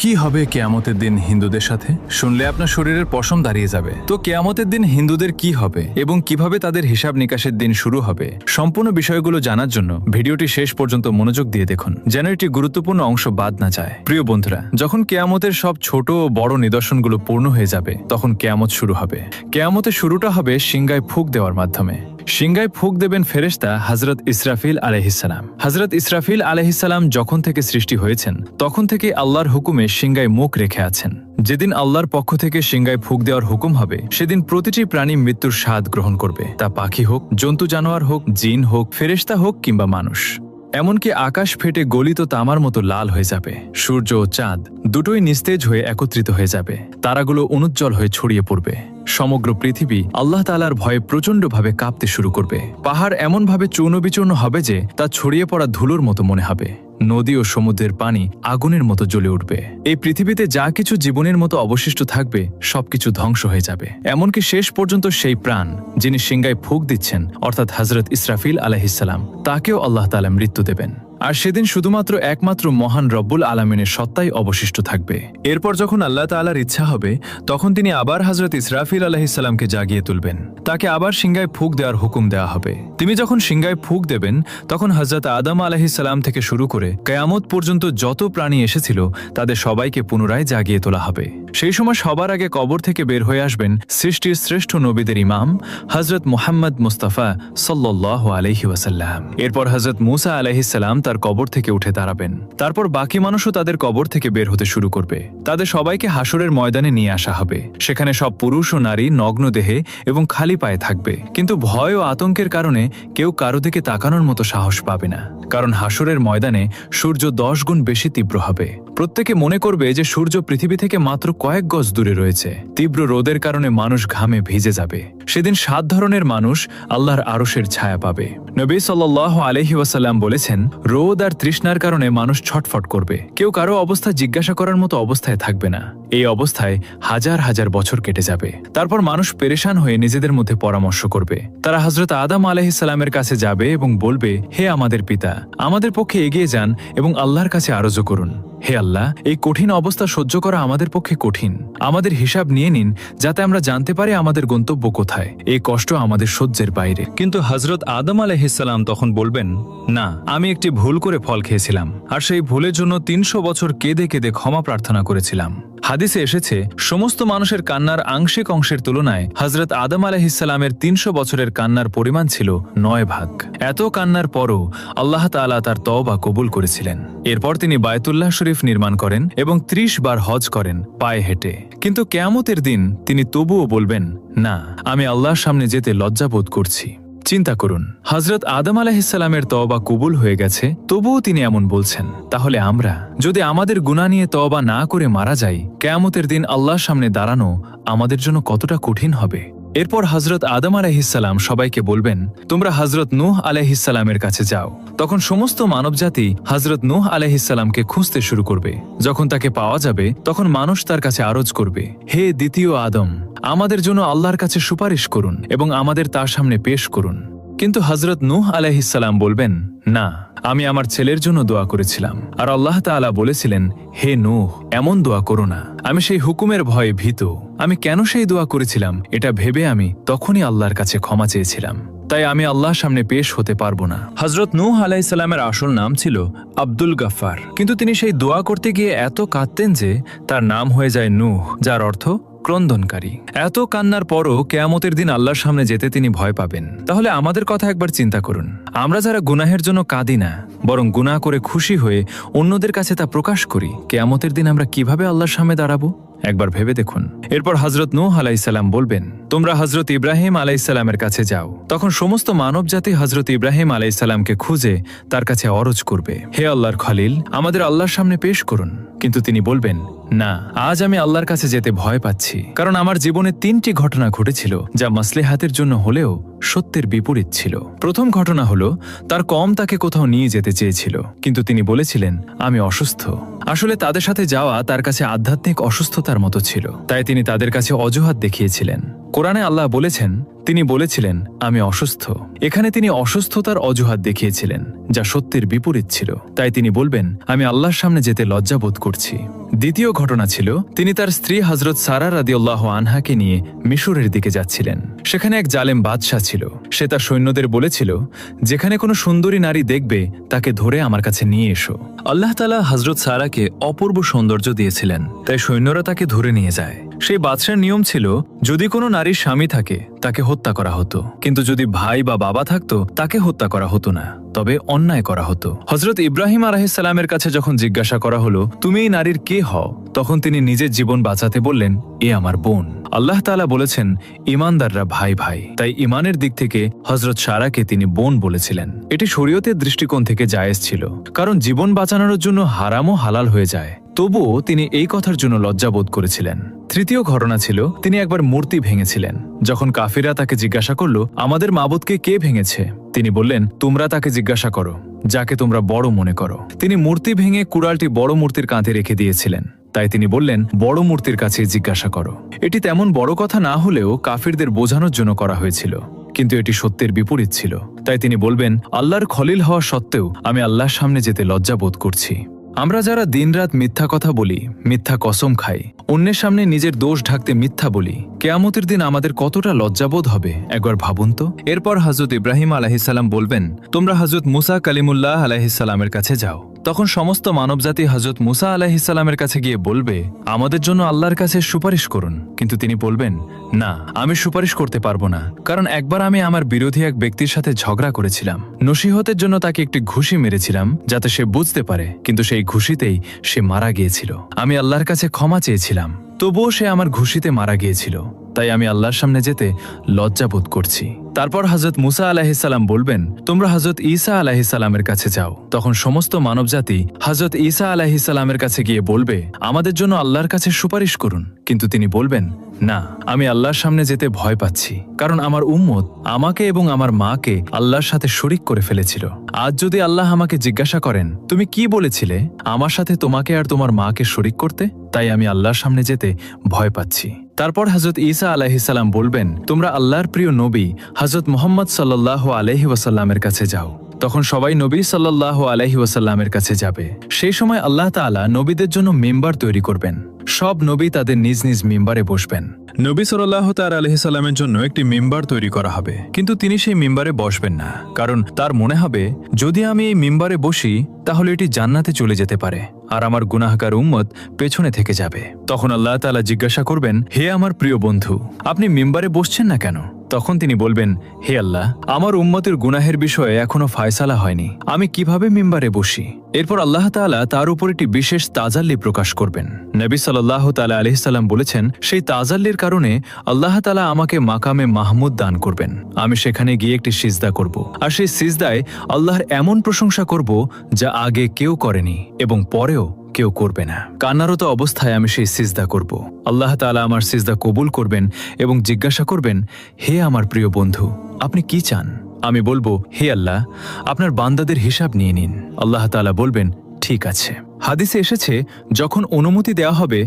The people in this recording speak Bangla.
কি হবে কেয়ামতের দিন হিন্দুদের সাথে? শুনলে আপনার শরীরের পশম দাঁড়িয়ে যাবে। তো কেয়ামতের দিন হিন্দুদের কি হবে এবং কিভাবে তাদের হিসাব নিকাশের দিন শুরু হবে, সম্পূর্ণ বিষয়গুলো জানার জন্য ভিডিওটি শেষ পর্যন্ত মনোযোগ দিয়ে দেখুন, যেন একটি গুরুত্বপূর্ণ অংশ বাদ না যায়। প্রিয় বন্ধুরা, যখন কেয়ামতের সব ছোট ও বড় নিদর্শনগুলো পূর্ণ হয়ে যাবে, তখন কেয়ামত শুরু হবে। কেয়ামতের শুরুটা হবে সিংগায় ফুঁক দেওয়ার মাধ্যমে। সিংগায় ফুঁক দেবেন ফেরেশতা হযরত ইসরাফিল আলাইহিসসালাম। হযরত ইসরাফিল আলাইহিসসালাম যখন থেকে সৃষ্টি হয়েছেন, তখন থেকে আল্লাহর হুকুমে সিংগায় মুখ রেখে আছেন। যেদিন আল্লাহর পক্ষ থেকে সিংগায় ফুঁক দেওয়ার হুকুম হবে, সেদিন প্রতিটি প্রাণী মৃত্যুর স্বাদ গ্রহণ করবে। তা পাখি হোক, জন্তু জানোয়ার হোক, জিন হোক, ফেরেশতা হোক কিংবা মানুষ। এমনকি আকাশ ফেটে গলিত তামার মতো লাল হয়ে যাবে। সূর্য ও চাঁদ দুটোই নিস্তেজ হয়ে একত্রিত হয়ে যাবে। তারাগুলো অনুজ্জ্বল হয়ে ছড়িয়ে পড়বে। সমগ্র পৃথিবী আল্লাহ তাআলার ভয়ে প্রচণ্ডভাবে কাঁপতে শুরু করবে। পাহাড় এমনভাবে চূর্ণবিচূর্ণ হবে যে তা ছড়িয়ে পড়া ধুলোর মতো মনে হবে। নদী ও সমুদ্রের পানি আগুনের মতো জ্বলে উঠবে। এই পৃথিবীতে যা কিছু জীবনের মতো অবশিষ্ট থাকবে, সবকিছু ধ্বংস হয়ে যাবে। এমনকি শেষ পর্যন্ত সেই প্রাণ যিনি সিংগায় ফুঁক দিচ্ছেন, অর্থাৎ হযরত ইসরাফিল আলাইহিসসালাম, তাকেও আল্লাহ তাআলা মৃত্যু দেবেন। আর সেদিন শুধুমাত্র একমাত্র মহান রব্বুল আলামিনের সত্তাই অবশিষ্ট থাকবে। এরপর যখন আল্লাহ তাআলার ইচ্ছা হবে, তখন তিনি আবার হযরত ইসরাফিল আলাইহিসসালামকে জাগিয়ে তুলবেন। তাকে আবার সিংগায় ফুঁক দেওয়ার হুকুম দেওয়া হবে। তিনি যখন সিংগায় ফুঁক দেবেন, তখন হযরত আদম আলাইহিসসালাম থেকে শুরু করে কিয়ামত পর্যন্ত যত প্রাণী এসেছিল, তাদের সবাইকে পুনরায় জাগিয়ে তোলা হবে। সেই সময় সবার আগে কবর থেকে বের হয়ে আসবেন সৃষ্টির শ্রেষ্ঠ নবীদের ইমাম হযরত মুহাম্মদ মুস্তাফা সাল্লাল্লাহু আলাইহি ওয়াসাল্লাম। এরপর হযরত মূসা আলাইহিসসালাম তার কবর থেকে উঠে দাঁড়াবেন। তারপর বাকি মানুষও তাদের কবর থেকে বের হতে শুরু করবে। তাদের সবাইকে হাসরের ময়দানে নিয়ে আসা হবে। সেখানে সব পুরুষ ও নারী নগ্ন দেহে এবং খালি পায়ে থাকবে। কিন্তু ভয় ও আতঙ্কের কারণে কেউ কারো দিকে তাকানোর মতো সাহস পাবে না, কারণ হাসরের ময়দানে সূর্য 10 গুণ বেশি তীব্র হবে। প্রত্যেকে মনে করবে যে সূর্য পৃথিবী থেকে মাত্র কয়েক গজ দূরে রয়েছে। তীব্র রোদের কারণে মানুষ ঘামে ভিজে যাবে। সেদিন 7 ধরনের মানুষ আল্লাহর আরশের ছায়া পাবে। নবী সাল্লাল্লাহু আলাইহি ওয়াসাল্লাম বলেছেন, রোদ আর তৃষ্ণার কারণে মানুষ ছটফট করবে। কেউ কারো অবস্থা জিজ্ঞাসা করার মতো অবস্থায় থাকবে না। এই অবস্থায় হাজার হাজার বছর কেটে যাবে। তারপর মানুষ পেরেশান হয়ে নিজেদের মধ্যে পরামর্শ করবে। তারা হযরত আদম আলাইহিসসালামের কাছে যাবে এবং বলবে, হে আমাদের পিতা, আমাদের পক্ষে এগিয়ে যান এবং আল্লাহর কাছে আরজু করুন। হে আল্লাহ, এই কঠিন অবস্থা সহ্য করা আমাদের পক্ষে কঠিন। আমাদের হিসাব নিয়ে নিন, যাতে আমরা জানতে পারি আমাদের গন্তব্য কোথায়। এই কষ্ট আমাদের সহ্যের বাইরে। কিন্তু হযরত আদম আলাইহিসসালাম তখন বলবেন, না, আমি একটি ভুল করে ফল খেয়েছিলাম, আর সেই ভুলের জন্য 300 বছর কেঁদে কেঁদে ক্ষমা প্রার্থনা করেছিলাম। হাদিসে এসেছে, সমস্ত মানুষের কান্নার আংশিক অংশের তুলনায় হযরত আদম আলাইহিসসালামের 300 বছরের কান্নার পরিমাণ ছিল 9 ভাগ। এত কান্নার পরও আল্লাহ তাআলা তার তওবা কবুল করেছিলেন। এরপর তিনি বায়তুল্লাহ শরীফ নির্মাণ করেন এবং 30 বার হজ করেন পায়ে হেঁটে। কিন্তু কিয়ামতের দিন তিনি তবুও বলবেন, না, আমি আল্লাহর সামনে যেতে লজ্জাবোধ করছি। চিন্তা করুন, হযরত আদম আলাইহিসসালামের তওবা কবুল হয়ে গেছে, তবুও তিনি এমন বলছেন। তাহলে আমরা যদি আমাদের গুনাহ নিয়ে তওবা না করে মারা যাই, কিয়ামতের দিন আল্লাহর সামনে দাঁড়ানো আমাদের জন্য কতটা কঠিন হবে। এরপর হযরত আদম আলাইহিসসালাম সবাইকে বলবেন, তোমরা হযরত নূহ আলাইহিসসালামের কাছে যাও। তখন সমস্ত মানবজাতি হযরত নূহ আলাইহিসসালামকে খুঁজতে শুরু করবে। যখন তাকে পাওয়া যাবে, তখন মানুষ তার কাছে আরজ করবে, হে দ্বিতীয় আদম, আমাদের জন্য আল্লাহর কাছে সুপারিশ করুন এবং আমাদের তার সামনে পেশ করুন। কিন্তু হযরত নূহ আলাইহিসসালাম বলবেন, না, আমি আমার ছেলের জন্য দোয়া করেছিলাম, আর আল্লাহ তাআলা বলেছিলেন, হে নূহ, এমন দোয়া করো না। আমি সেই হুকুমের ভয়ে ভীত। আমি কেন সেই দোয়া করেছিলাম, এটা ভেবে আমি তখনই আল্লাহর কাছে ক্ষমা চেয়েছিলাম। তাই আমি আল্লাহর সামনে পেশ হতে পারবো না। হযরত নূহ আলাইহিসসালামের আসল নাম ছিল আব্দুল গাফফার। কিন্তু তিনি সেই দোয়া করতে গিয়ে এত কাঁদতেন যে তার নাম হয়ে যায় নূহ, যার অর্থ ক্রন্দনকারী। এত কান্নার পরও কিয়ামতের দিন আল্লাহর সামনে যেতে তিনি ভয় পাবেন। তাহলে আমাদের কথা একবার চিন্তা করুন। আমরা যারা গুনাহের জন্য কাঁদি না, বরং গুনাহ করে খুশি হয়ে অন্যদের কাছে তা প্রকাশ করি, কিয়ামতের দিন আমরা কিভাবে আল্লাহর সামনে দাঁড়াবো? একবার ভেবে দেখুন। এরপর হযরত নূহ আলাইহিসসালাম বলবেন, তোমরা হযরত ইব্রাহিম আলাইহিসসালামের কাছে যাও। তখন সমস্ত মানবজাতি হযরত ইব্রাহিম আলাইহিসসালামকে খুঁজে তার কাছে অরজ করবে, হে আল্লাহর খলিল, আমাদের আল্লাহর সামনে পেশ করুন। কিন্তু তিনি বলবেন, না, আজ আমি আল্লাহর কাছে যেতে ভয় পাচ্ছি, কারণ আমার জীবনে 3টি ঘটনা ঘটেছিল যা মাসলেহাতের জন্য হলেও সত্যের বিপরীত ছিল। প্রথম ঘটনা হলো, তার কওম তাকে কোথাও নিয়ে যেতে চেয়েছিল, কিন্তু তিনি বলেছিলেন, আমি অসুস্থ। আসলে তাদের সাথে যাওয়া তার কাছে আধ্যাত্মিক অসুস্থতার মতো ছিল, তাই তিনি তাদের কাছে অজুহাত দেখিয়েছিলেন। কোরআনে আল্লাহ বলেছেন, তিনি বলেছিলেন আমি অসুস্থ। এখানে তিনি অসুস্থতার অজুহাত দেখিয়েছিলেন, যা সত্যের বিপরীত ছিল। তাই তিনি বলবেন আমি আল্লাহর সামনে যেতে লজ্জাবোধ করছি। দ্বিতীয় ঘটনা ছিল, তিনি তার স্ত্রী হযরত সারা রাদিয়াল্লাহু আনহাকে নিয়ে মিশরের দিকে যাচ্ছিলেন। সেখানে এক জালেম বাদশাহ ছিল। সে তার সৈন্যদের বলেছিল, যেখানে কোনো সুন্দরী নারী দেখবে তাকে ধরে আমার কাছে নিয়ে এসো। আল্লাহ তাআলা হযরত সারাকে অপূর্ব সৌন্দর্য দিয়েছিলেন, তাই সৈন্যরা তাকে ধরে নিয়ে যায়। সেই বাদশার নিয়ম ছিল, যদি কোনো নারীর স্বামী থাকে তাকে হত্যা করা হতো, কিন্তু যদি ভাই বা বাবা থাকতো তাকে হত্যা করা হতো না, তবে অন্যায় করা হতো। হযরত ইব্রাহিম আলাইহিস সালামের কাছে যখন জিজ্ঞাসা করা হলো তুমি এই নারীর কে হও, তখন তিনি নিজের জীবন বাঁচাতে বললেন এ আমার বোন। আল্লাহ তাআলা বলেছেন ঈমানদাররা ভাই ভাই, তাই ঈমানের দিক থেকে হযরত সারাকে তিনি বোন বলেছিলেন। এটি শরীয়তের দৃষ্টিকোণ থেকে জায়েজ ছিল, কারণ জীবন বাঁচানোর জন্য হারামও হালাল হয়ে যায়। তবুও তিনি এই কথার জন্য লজ্জাবোধ করেছিলেন। তৃতীয় ঘটনা ছিল, তিনি একবার মূর্তি ভেঙেছিলেন। যখন কাফিররা তাকে জিজ্ঞাসা করল আমাদের মাবুদকে কে ভেঙেছে, তিনি বললেন তোমরা তাকে জিজ্ঞাসা করো যাকে তোমরা বড় মনে করো। তিনি মূর্তি ভেঙে কুড়ালটি বড় মূর্তির কাঁধে রেখে দিয়েছিলেন, তাই তিনি বললেন বড় মূর্তির কাছে জিজ্ঞাসা করো। এটি তেমন বড় কথা না হলেও কাফিরদের বোঝানোর জন্য করা হয়েছিল, কিন্তু এটি সত্যের বিপরীত ছিল। তাই তিনি বলবেন আল্লাহর খলিল হওয়া সত্ত্বেও আমি আল্লাহর সামনে যেতে লজ্জাবোধ করছি। আমরা যারা দিনরাত মিথ্যা কথা বলি, মিথ্যা কসম খাই, অন্যের সামনে নিজের দোষ ঢাকতে মিথ্যা বলি, কিয়ামতের দিন আমাদের কতটা লজ্জাবোধ হবে একবার ভাবুন তো। এরপর হযরত ইব্রাহিম আলাইহিস সালাম বলবেন তোমরা হযরত মুসা কালিমুল্লাহ আলাইহিস সালামের কাছে যাও। তখন সমস্ত মানবজাতি হযরত মুসা আলাইহিস সালামের কাছে গিয়ে বলবে আমাদের জন্য আল্লাহর কাছে সুপারিশ করুন। কিন্তু তিনি বলবেন না, আমি সুপারিশ করতে পারবো না, কারণ একবার আমি আমার বিরোধী এক ব্যক্তির সাথে ঝগড়া করেছিলাম। নসিহতের জন্য তাকে একটি ঘুষি মেরেছিলাম যাতে সে বুঝতে পারে, কিন্তু সেই ঘুষিতেই সে মারা গিয়েছিল। আমি আল্লাহর কাছে ক্ষমা চেয়েছিলাম, তবুও সে আমার ঘুষিতে মারা গিয়েছিল, তাই আমি আল্লাহর সামনে যেতে লজ্জাবোধ করছি। তারপর হযরত মুসা আলাইহিস সালাম বলবেন তোমরা হযরত ঈসা আলাইহিস সালামের কাছে যাও। তখন সমস্ত মানবজাতি হযরত ঈসা আলাইহিস সালামের কাছে গিয়ে বলবে আমাদের জন্য আল্লাহর কাছে সুপারিশ করুন। কিন্তু তিনি বলবেন না, আমি আল্লাহর সামনে যেতে ভয় পাচ্ছি, কারণ আমার উম্মত আমাকে এবং আমার মাকে আল্লাহর সাথে শরিক করে ফেলেছিল। আজ যদি আল্লাহ আমাকে জিজ্ঞাসা করেন তুমি কি বলেছিলে আমার সাথে তোমাকে আর তোমার মাকে শরিক করতে, তাই আমি আল্লাহর সামনে যেতে ভয় পাচ্ছি। তারপর হযরত ঈসা আলাইহিস সালাম বলবেন তোমরা আল্লাহর প্রিয় নবী হযরত মুহাম্মদ সাল্লাল্লাহু আলাইহি ওয়াসাল্লামের কাছে যাও। তখন সবাই নবী সাল্লাল্লাহু আলাইহি ওয়াসাল্লামের কাছে যাবে। সেই সময় আল্লাহ তাআলা নবীদের জন্য মিম্বার তৈরি করবেন। সব নবী তাদের নিজ নিজ মিম্বারে বসবেন। নবী সাল্লাল্লাহু তাআলা আলাইহি সাল্লামের জন্য একটি মিম্বার তৈরি করা হবে, কিন্তু তিনি সেই মিম্বারে বসবেন না, কারণ তার মনে হবে যদি আমি এই মিম্বারে বসি তাহলে এটি জান্নাতে চলে যেতে পারে আর আমার গুনাহগার উম্মত পেছনে থেকে যাবে। তখন আল্লাহ তাআলা জিজ্ঞাসা করবেন হে আমার প্রিয় বন্ধু, আপনি মিম্বারে বসছেন না কেন? তখন তিনি বলবেন হে আল্লাহ, আমার উম্মতের গুনাহের বিষয়ে এখনো ফায়সালা হয়নি, আমি কিভাবে মিম্বারে বসি? এরপর আল্লাহ তাআলা তার উপর একটি বিশেষ তাজাল্লি প্রকাশ করবেন। নবী সাল্লাল্লাহু তাআলা আলাইহিস সালাম বলেছেন সেই তাজাল্লির কারণে আল্লাহ তাআলা আমাকে মাকামে মাহমুদ দান করবেন। আমি সেখানে গিয়ে একটি সিজদা করব, আর সেই সিজদায় আল্লাহর এমন প্রশংসা করব যা আগে কেউ করেনি এবং পরেও কেউ করবে না। কান্নারত অবস্থায় আমি সেই সিজদা করব। আল্লাহ তাআলা আমার সিজদা কবুল করবেন এবং জিজ্ঞাসা করবেন হে আমার প্রিয় বন্ধু, আপনি কি চান? আমি বলবো হে আল্লাহ, আপনার বান্দাদের হিসাব নিয়ে নিন। আল্লাহ তাআলা বলবেন ঠিক আছে। হাদিসে এসেছে যখন অনুমতি দেওয়া হবে